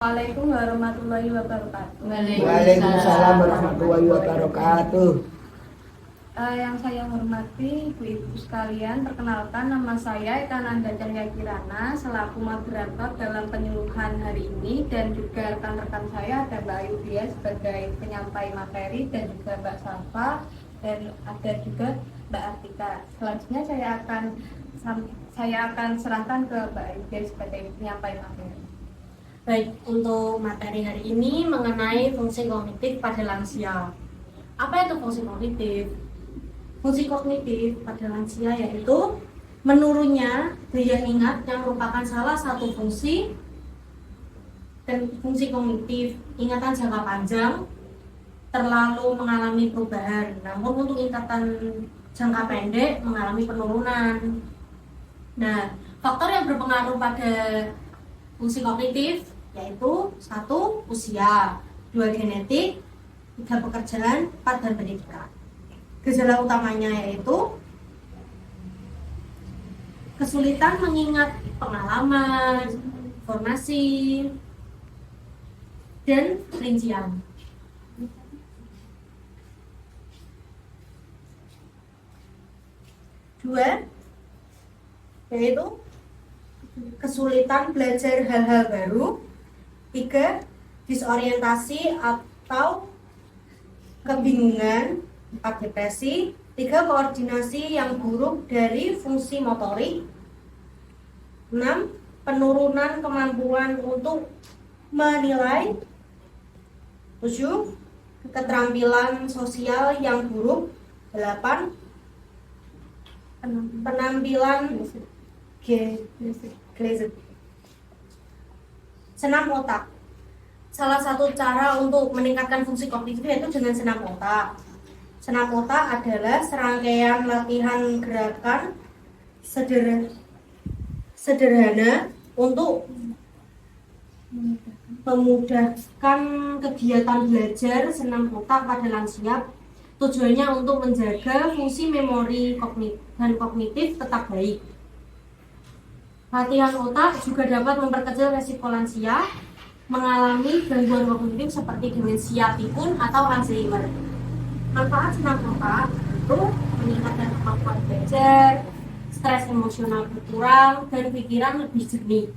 Waalaikumsalam warahmatullahi wabarakatuh. Waalaikumsalam warahmatullahi wabarakatuh. Yang saya hormati Ibu-ibu sekalian, perkenalkan nama saya Ekananda Cahya Kirana selaku moderator dalam penyuluhan hari ini, dan juga rekan-rekan saya ada Mbak Ayu Dia sebagai penyampai materi dan juga Mbak Safa dan ada juga Mbak Artika. Selanjutnya saya akan serahkan ke Mbak Ayu Dia sebagai penyampai materi. Baik, untuk materi hari ini mengenai fungsi kognitif pada lansia. Apa itu fungsi kognitif? Fungsi kognitif pada lansia yaitu menurunnya daya ingat yang merupakan salah satu fungsi dan fungsi kognitif. Ingatan jangka panjang terlalu mengalami perubahan, namun untuk ingatan jangka pendek mengalami penurunan. Nah, faktor yang berpengaruh pada fungsi kognitif yaitu 1. Usia, 2. Genetik, 3. Pekerjaan, 4. Dan pendidikan. Gejala utamanya yaitu kesulitan mengingat pengalaman, informasi, dan rincian. Dua, yaitu kesulitan belajar hal-hal baru. 3. Disorientasi atau kebingungan. 4. Depresi. 3. Koordinasi yang buruk dari fungsi motorik. 6. Penurunan kemampuan untuk menilai. 7. Keterampilan sosial yang buruk. 8. Penampilan Glazed. Senam otak. Salah satu cara untuk meningkatkan fungsi kognitif yaitu dengan senam otak. Senam otak adalah serangkaian latihan gerakan sederhana untuk memudahkan kegiatan belajar senam otak pada lansia. Tujuannya untuk menjaga fungsi memori dan kognitif tetap baik. Latihan otak juga dapat memperkecil resiko lansia mengalami gangguan kognitif seperti demensia pikun atau Alzheimer. Manfaat senam otak itu meningkatkan kemampuan belajar, stres emosional berkurang, dan pikiran lebih jernih.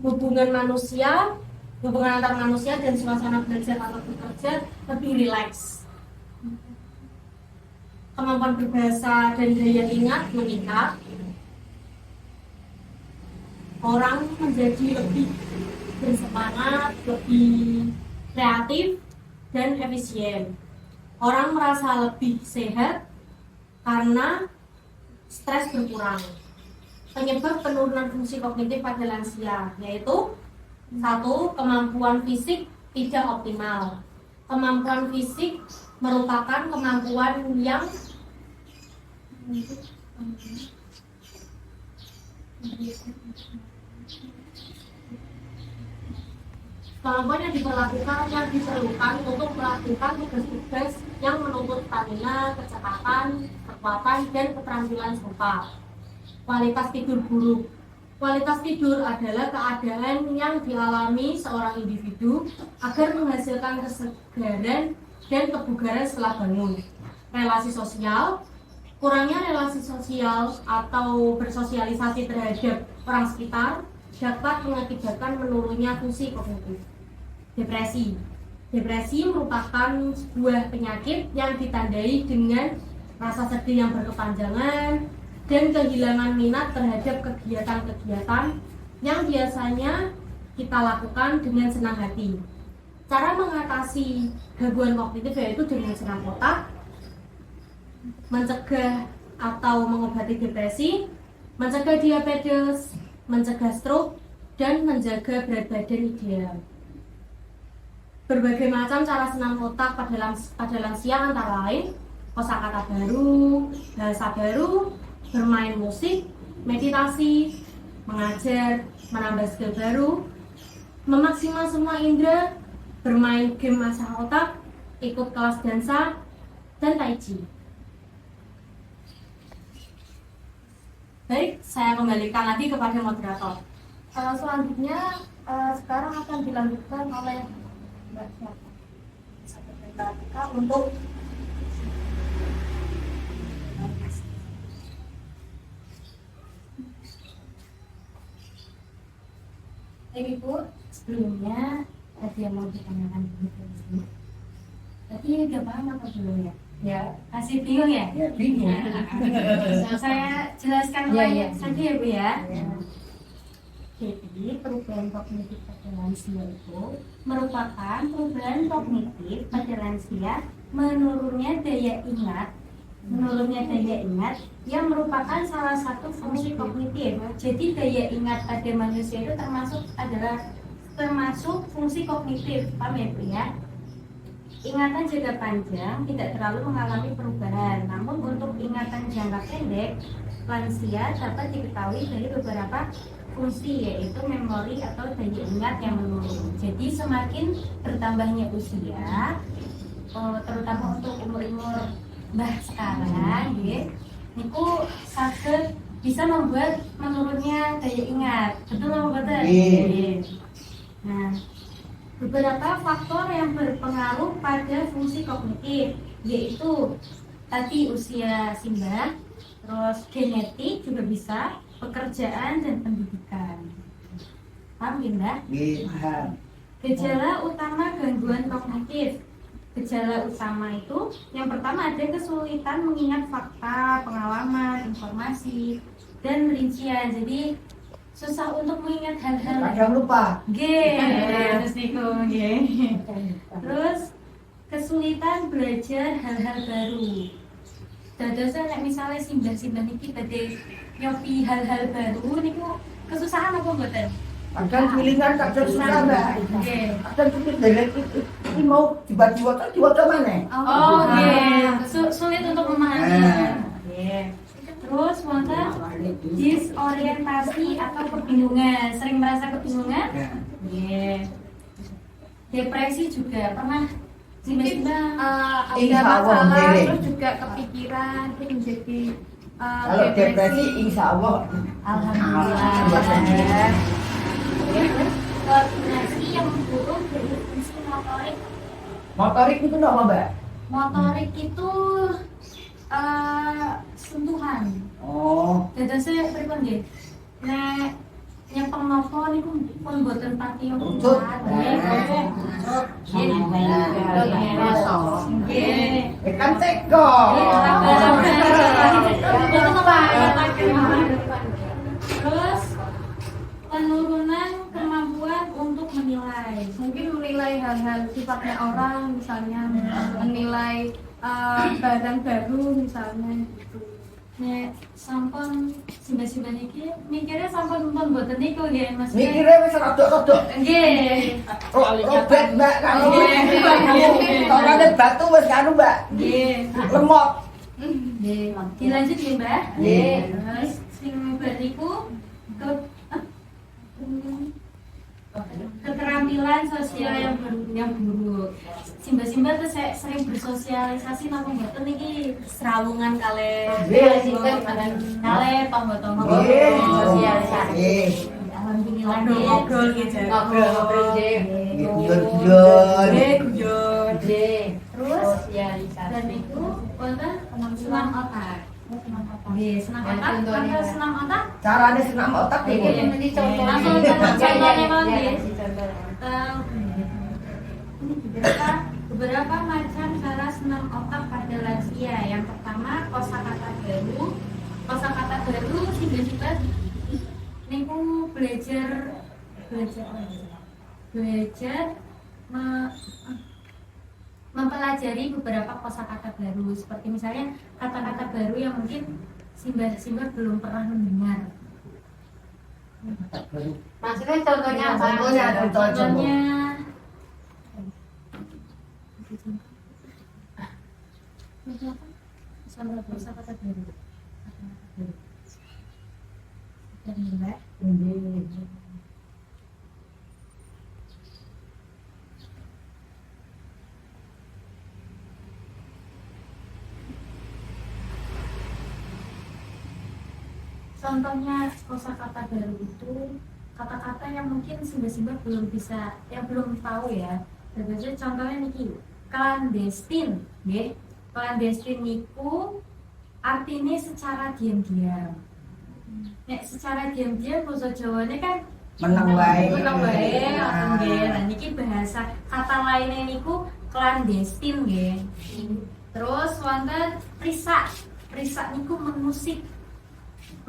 Hubungan antar manusia dan suasana belajar atau bekerja lebih rileks. Kemampuan berbahasa dan daya ingat meningkat. Orang menjadi lebih bersemangat, lebih kreatif, dan efisien. Orang merasa lebih sehat karena stres berkurang. Penyebab penurunan fungsi kognitif pada lansia yaitu 1. Kemampuan fisik tidak optimal. Kemampuan fisik merupakan kemampuan yang diperlukan untuk melakukan tugas-tugas yang menuntut stamina, kecepatan, kekuatan, dan keterampilan serupa. Kualitas tidur buruk. Kualitas tidur adalah keadaan yang dialami seorang individu agar menghasilkan kesegaran dan kebugaran setelah bangun. Relasi sosial. Kurangnya relasi sosial atau bersosialisasi terhadap orang sekitar dapat mengakibatkan menurunnya fungsi kognitif. Depresi. Depresi merupakan sebuah penyakit yang ditandai dengan rasa sedih yang berkepanjangan dan kehilangan minat terhadap kegiatan-kegiatan yang biasanya kita lakukan dengan senang hati. Cara mengatasi gangguan kognitif yaitu dengan senam otak, mencegah atau mengobati depresi, mencegah diabetes, mencegah stroke, dan menjaga berat badan ideal. Berbagai macam cara senam otak pada lansia antara lain kosakata baru, bahasa baru, bermain musik, meditasi, mengajar, menambah skill baru, memaksimal semua indera, bermain game asah otak, ikut kelas dansa, dan tai chi. Baik, saya kembalikan lagi kepada moderator. Selanjutnya Sekarang akan dilanjutkan oleh Mbak siapa? Sahabat untuk Ibu, sebelumnya ada yang mau ditanyakan dulu. Tadi udah paham apa belum ya? Ya, masih bingung ya? Ya, bingung. Saya jelaskan Ya, saja ya Bu ya. Jadi perubahan kognitif pada lansia itu merupakan perubahan kognitif pada lansia menurunnya daya ingat yang merupakan salah satu fungsi kognitif. Jadi daya ingat pada manusia itu termasuk fungsi kognitif, paham ya Bu ya? Ingatan jangka panjang tidak terlalu mengalami perubahan, namun untuk ingatan jangka pendek, lansia dapat diketahui dari beberapa fungsi, yaitu memori atau daya ingat yang menurun. Jadi semakin bertambahnya usia, terutama untuk umur-umur bah sekarang, niku saged bisa membuat menurunnya daya ingat. Betul nggak betul? Nah, beberapa faktor yang berpengaruh pada fungsi kognitif yaitu tadi usia simbah, terus genetik juga bisa, pekerjaan dan pendidikan. Paham ya Mbak? Paham. Gejala utama gangguan kognitif. Gejala utama itu yang pertama ada kesulitan mengingat fakta, pengalaman, informasi, dan rincian. Jadi susah untuk mengingat hal-hal. Kadang lupa. Terus niku nggih. Terus kesulitan belajar hal-hal baru. Dadosan nek misale simbah-simbah niki badhe nyopi hal-hal baru niku kesusahan apa mboten? Kadang pilingan kadang susah Mbak. Nggih. Kadang kita delek ini mau diwaca mana? Oh, nggih. Sulit untuk memahami. Nggih. Terus wonten disorientasi atau kebingungan. Sering merasa kebingungan? Nggih. Depresi juga pernah simbah-simbah Ada Insya Allah, masalah, ngeleng. terus juga kepikiran, terus menjadi Kalau depresi insya Allah. alhamdulillah. Koordinasi yang buruk dari fungsi motorik. Motorik itu apa Mbak? Motorik itu sentuhan. Oh. Dadosnya pripun nggih? Nek nyepeng napa niku pun boten pati Rucut. Nggih. Kan teko. Terus penurunan kemampuan untuk menilai. mungkin menilai hal-hal sifatnya orang, misalnya menilai barang baru misalnya gitu. Nek sampun simbah-simbah niki mikirnya sampun mboten niku nggih Mas. Mikirnya wis rodok-rodok. Nggih. Robet Mbak kan. Nggih. Tongane batu wis kanu Mbak. Nggih. Lemot. Nggih. Dilanjut nggih Mbak. Nggih. Terus sing bariku keterampilan sosial yang buruk. Simbah-simbah tuh saya sering bersosialisasi napa mboten niki seralungan kalih pamboten sosialisasi. Alhamdulillah ngobrol gitu. Ngobrol Guyon-guyon. Terus dan itu wonten senam otak. Nggih, senam otak. Wonten senam otak. Carane senam otak Iya, iki. ini langsung contohnya mau nggih. Ini beberapa macam cara senam otak pada lansia. Yang pertama kosakata baru. Kosakata baru tiba-tiba niku belajar mempelajari beberapa kosakata baru, seperti misalnya kata-kata baru yang mungkin simbah-simbah belum pernah mendengar. Maksudnya contohnya apa? Contohnya contoh kosakata baru. Mbak. Contohnya kosakata baru itu kata-kata yang mungkin Simba belum bisa, yang belum tahu ya. Terus contohnya niki, clandestine, nggih. Clandestine niku artinya secara diam-diam. Nek secara diam-diam basa Jawane kan Menang wae. menang wae, ngoten nggih. Nah niki bahasa kata lainnya niku clandestine nggih. Terus wonten prisak. Prisak niku mengusik.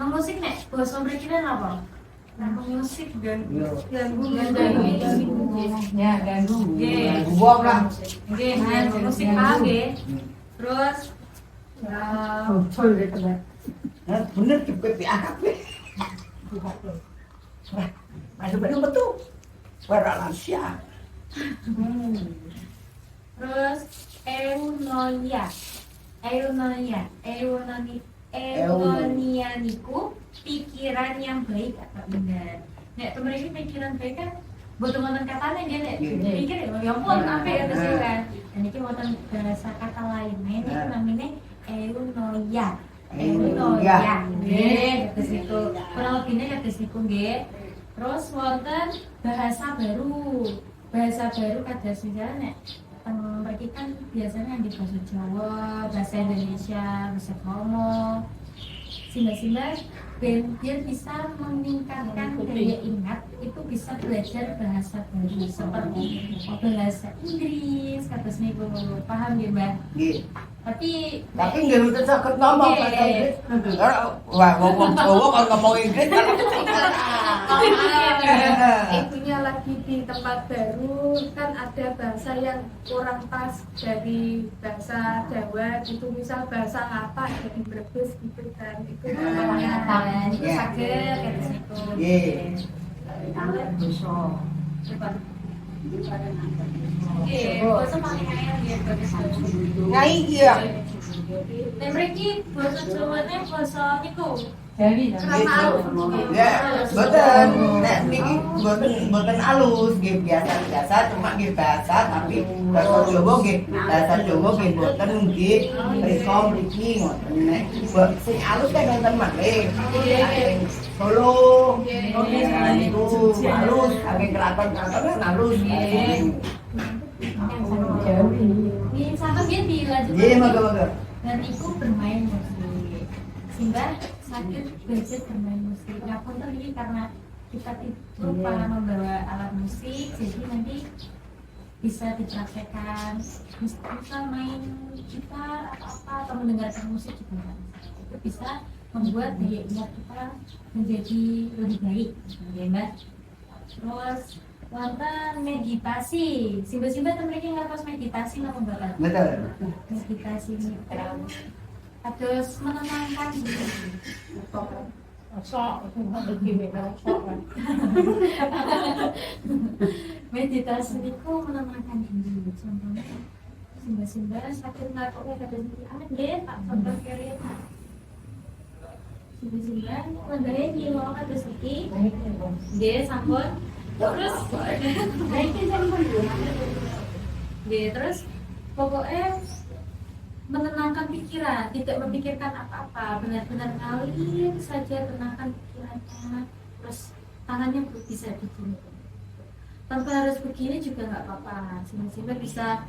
Mengusik nek basa mriki apa? Mengusik Yo. Ganggu. Ya, ganggu. Nggih. Gua lah. Nggih, mengusik paham nggih. Terus Bener cepet di AKP. Masih betul. Suara lansia. terus eunonia. Eunonia niku pikiran yang baik atau indah. Nek temen pikiran baik kan boten wonten katane nggih nek pikir ya ampun apik ya terus kan. Dan iki wonten bahasa kata lainnya niku namine eunoia. Eunoia. Nggih, terus itu. Kurang lebihnya kados niku nggih. Terus wonten bahasa baru. Bahasa baru kados misalnya nek mereka kan biasanya di bahasa Jawa, bahasa Indonesia, bahasa Kromo. Simba biar bisa meningkatkan daya ingat, itu bisa belajar bahasa baru seperti bahasa Inggris, kata niku paham ya Mbak? Nggih. Tapi Nggak bisa sakit ngomong bahasa Inggris. Wah, ngomong Jawa kalau ngomong Inggris kan Ibunya lagi di tempat baru kan ada bahasa yang kurang pas dari bahasa Jawa gitu, misal bahasa apa jadi Brebes gitu kan, itu pengetahuan itu Ya. saged kata niku. Nggih. Nggih, basa paling kaya nggih bagus. Nah iya. Nek mriki basa Jawane basa niku. Ya, boten. Nek niki boten alus, nggih biasa-biasa cuma nggih bahasa tapi bahasa Jawa nggih boten nggih riko mriki ngoten nek sing alus kan wonten malih. Solo. Nah, niku alus, saking keraton-keraton kan alus. Ini sampai dia dilanjutkan. Nggih, moga-moga. Dan itu bermain musik. Simba sakit belajar bermain musik. Nah pun ini karena kita lupa membawa alat musik, jadi nanti bisa dipraktekkan. Misal main gitar atau apa atau mendengarkan musik juga itu bisa membuat daya ingat kita menjadi lebih baik, ya Mbak. Terus wonten meditasi. Simba mereka ngertos meditasi napa Mbak? Betul. Meditasi ini terus menenangkan diri. Meditasi itu menenangkan diri. Contohnya Simba sakit ngaroknya kata anak deh tak contoh kiri. Simba lendahnya nyilau kata siki. Dia sampun terus dia terus pokoknya menenangkan pikiran, tidak memikirkan apa-apa, benar-benar ngalir saja, tenangkan pikirannya. Terus tangannya bisa begini, tanpa harus begini juga nggak apa-apa. Simba bisa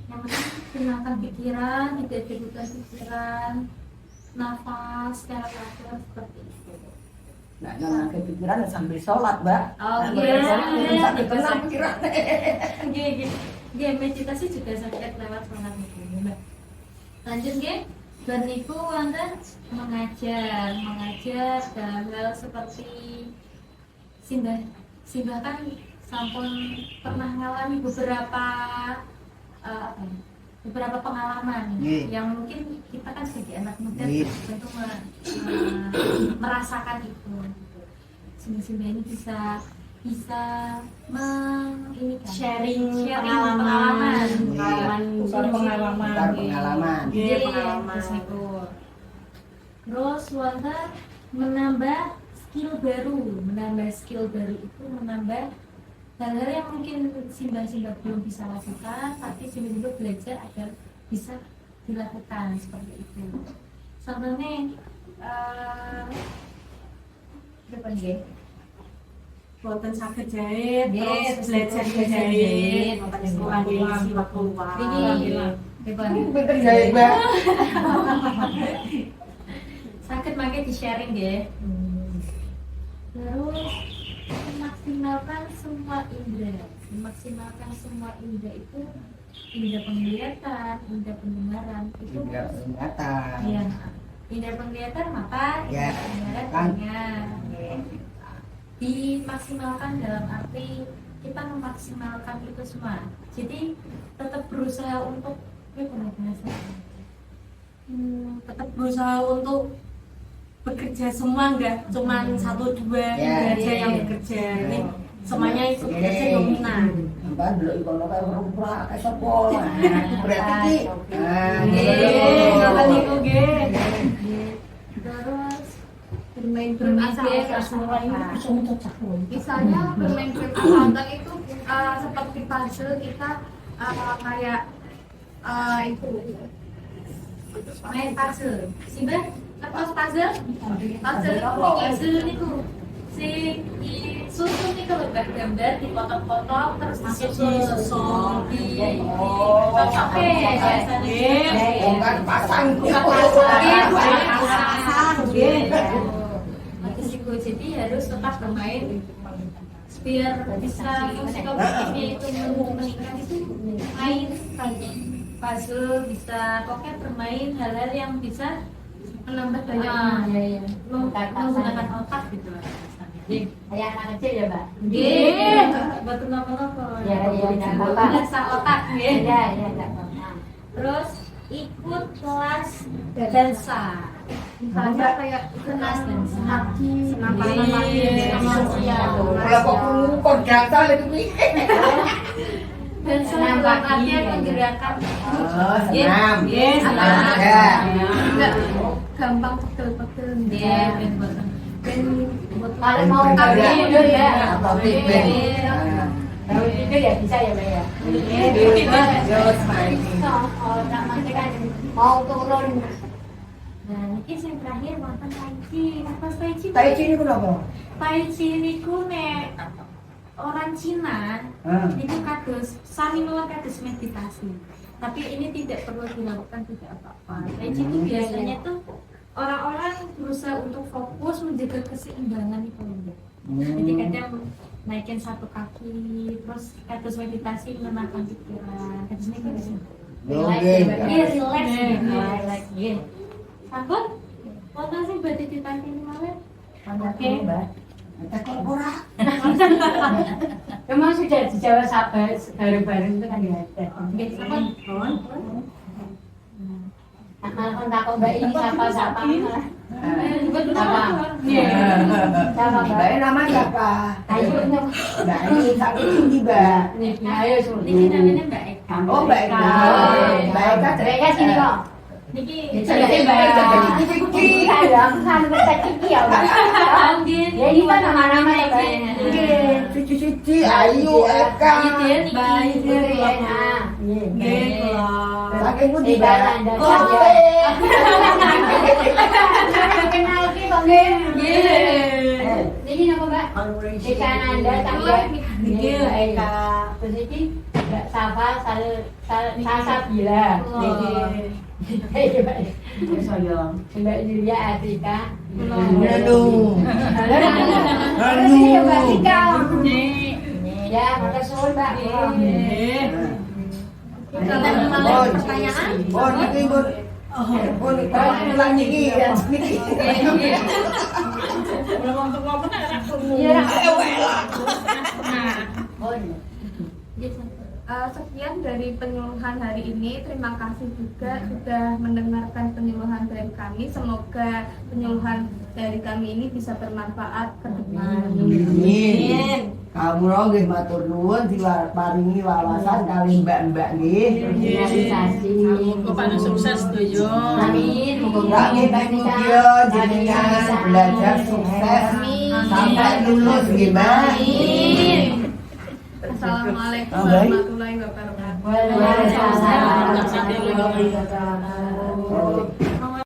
yang penting tenangkan pikiran, tidak dibutkan pikiran, nafas secara teratur seperti itu. Nah, jangan kepikiran sambil sholat, Mbak. Oh Nah, iya, sambil tenang pikiran. Iya, meditasi juga sakit lewat sholat itu, Mbak. Lanjut nggih, dan niku wonten mengajar dalam hal seperti Simba kan sampun pernah ngalami beberapa pengalaman yang mungkin kita kan sebagai anak muda tentu merasakan itu. Simba ini bisa sharing pengalaman. Terus niku. Terus wonten menambah skill baru itu menambah hal-hal yang mungkin Simba belum bisa lakukan, tapi Simba belajar agar bisa dilakukan seperti itu. Contohnya berapa nggih? boten saged jahit, Nggih, terus belajar jahit, ngisi waktu luang. Ini hebat. Pinter jahit, Mbak. Sakit makanya di sharing deh. Terus memaksimalkan semua indera. Memaksimalkan semua indera itu indera penglihatan, indera pendengaran itu. Enggak kelihatan. Iya. Indera penglihatan mata, Ya, indera pendengaran kan. telinga. Dimaksimalkan dalam arti kita memaksimalkan itu semua. Jadi tetap berusaha untuk Tetap berusaha untuk bekerja semua, enggak cuman 1, 2, 3 Ya. aja yang bekerja. Ini semuanya ikut bekerja dominan. Mbak dulu ikono kayak berubah kayak sopol. Berarti ki. Nggih, ngoten niku nggih. Terus bermain Bermain misalnya bermain game asalkan itu seperti puzzle kita kayak itu main puzzle. Simba, apa puzzle? Puzzle niku. Si susun niku lho Mbak, gambar dipotong-potong terus disusun di cocoke biasanya. Bukan pasang. Jadi harus tetap bermain biar bisa fungsi kognitifnya itu meningkat itu main puzzle bisa pokoknya bermain hal-hal yang bisa menambah daya menggunakan otak gitu lah. Kayak anak kecil ya, Mbak? Nggih, betul napa-napa. Ya, enggak apa-apa. Mengasah otak nggih. Iya, enggak apa-apa. Terus ikut kelas dansa. misalnya kayak senam pagi senam Iya. pagi senam siang Kalau kok ngumpul data itu nih. Dansa dalam artian menggerakkan Oh, senam. Nggih, senam. Ya. enggak gampang pegel-pegel Nggih, betul. dan Kalau mau Bergerak. kaki tidur ya. Atau tipen. Kalau tidur ya bisa ya, Mbak ya. Terus main. Kalau nak nanti kan mau turun. Nah, ini yang terakhir wonten Tai Chi. Apa Tai Chi? Tai Chi ini kenapa? Tai Chi niku nek orang Cina itu kados sami mawon kados meditasi. Tapi ini tidak perlu dilakukan tidak apa-apa. Tai Chi itu biasanya tuh orang-orang berusaha untuk fokus menjaga keseimbangan itu. Jadi kadang naikin satu kaki, terus kados meditasi menenangkan pikiran. Kados niku sih. Joget. Iya, relax gitu. Relax, Iya. Sampun? Wonten sing badhe ditangkeni mawon. Oke, Mbak. Tekok ora. Memang sudah dijawab sabar bareng-bareng itu kan ya. Nggih, sampun. Nah, takut Mbak ini siapa-siapa. Betul. Siapa? Siapa, Mbak? Mbak nama siapa? Ayo, Mbak ini sakit tinggi, Mbak. ayo Niki namanya Mbak Eka. Oh, Mbak Eka. Mbak Eka Mereka sini kok. Niki Jadi Mbak jadi kiki. kadang kan kita kiki ya, Mbak. Nggih. Ya ini kan nama-nama ya, Mbak. Cici-cici, Ayu, Eka. Ayu dia niki. Putri enak. Nggih, kula. Saking pun Di tidak. Belanda. Oh, Kenal ki kok nggih. Nggih. Ini nama Mbak? Di Kanada tambah. Niki Mbak Eka. Terus ini Mbak Safa Salsabila. Mbak Julia Atika. Anu. Terus ini Mbak Tika. Nggih. Ya, makasih Mbak. Nggih. Kita mengalami pertanyaan. Oh, niki pun. Oh, niki pulang niki. Niki. Iya. Sekian dari penyuluhan hari ini. Terima kasih juga sudah mendengarkan penyuluhan dari kami. Semoga penyuluhan dari kami ini bisa bermanfaat ke depan. Amin. Kamu nggih matur nuwun diparingi wawasan kali mbak-mbak nggih. Realisasi. Kepada sukses tujuh. Amin. Muga mugi-mugi jenengan belajar sukses sampai lulus nggih, Mbak. Assalamualaikum Oh, baik. warahmatullahi wabarakatuh. Waalaikumsalam warahmatullahi wabarakatuh.